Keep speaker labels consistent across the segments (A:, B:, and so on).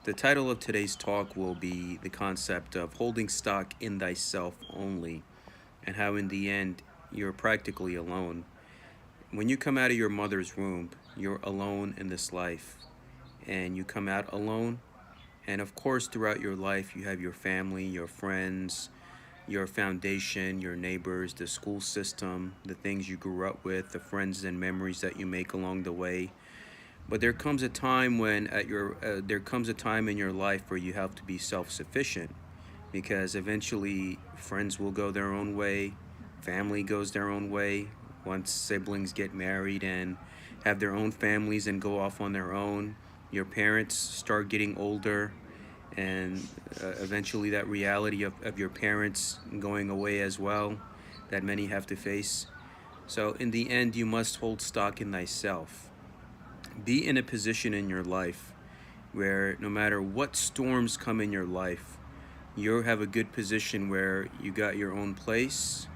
A: The title of today's talk will be the concept of holding stock in thyself only, and how in the end you're practically alone. When you come out of your mother's womb, you're alone in this life, and you come out alone. And of course, throughout your life, you have your family, your friends, your foundation, your neighbors, the school system, the things you grew up with, the friends and memories that you make along the way. But there comes a time when there comes a time in your life where you have to be self-sufficient, because eventually friends will go their own way, family goes their own way. Once siblings get married and have their own families and go off on their own, your parents start getting older, and eventually that reality of your parents going away as well, that many have to face. So in the end, you must hold stock in thyself. Be in a position in your life where no matter what storms come in your life, you have a good position where you got your own place,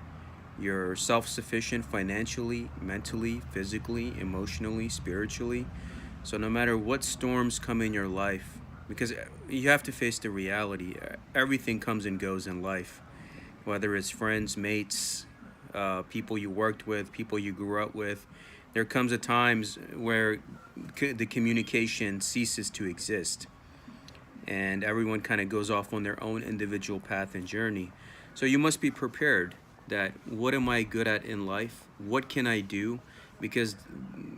A: you're self-sufficient financially, mentally, physically, emotionally, spiritually. So no matter what storms come in your life, because you have to face the reality, everything comes and goes in life, whether it's friends, mates, people you worked with, people you grew up with. There comes a times where the communication ceases to exist, and everyone kind of goes off on their own individual path and journey. So you must be prepared that what am I good at in life? What can I do? Because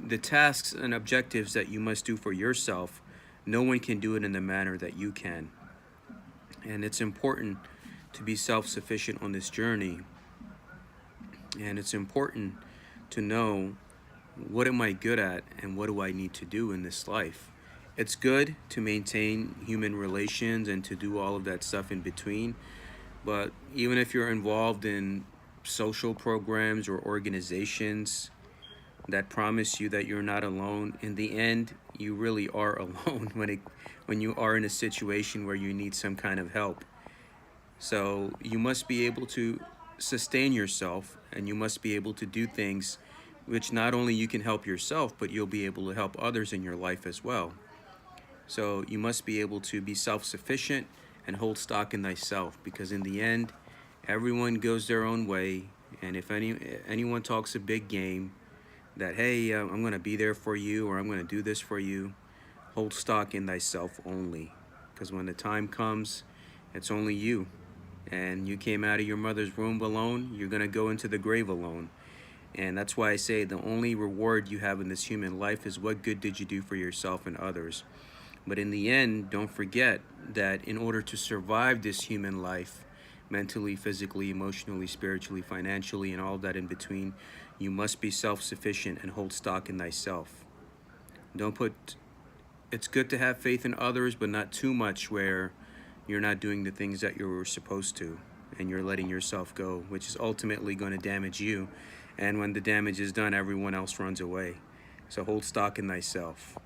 A: the tasks and objectives that you must do for yourself, no one can do it in the manner that you can. And it's important to be self-sufficient on this journey. And it's important to know, what am I good at and what do I need to do in this life? It's good to maintain human relations and to do all of that stuff in between. But even if you're involved in social programs or organizations that promise you that you're not alone, in the end, you really are alone when you are in a situation where you need some kind of help. So you must be able to sustain yourself, and you must be able to do things which not only you can help yourself, but you'll be able to help others in your life as well. So you must be able to be self-sufficient and hold stock in thyself, because in the end, everyone goes their own way. And if anyone talks a big game, that, hey, I'm going to be there for you, or I'm going to do this for you, hold stock in thyself only. Because when the time comes, it's only you. And you came out of your mother's womb alone, you're going to go into the grave alone. And that's why I say the only reward you have in this human life is what good did you do for yourself and others. But in the end, don't forget that in order to survive this human life, mentally, physically, emotionally, spiritually, financially, and all that in between, you must be self-sufficient and hold stock in thyself. It's good to have faith in others, but not too much where you're not doing the things that you were supposed to, and you're letting yourself go, which is ultimately going to damage you. And when the damage is done, everyone else runs away. So hold stock in thyself.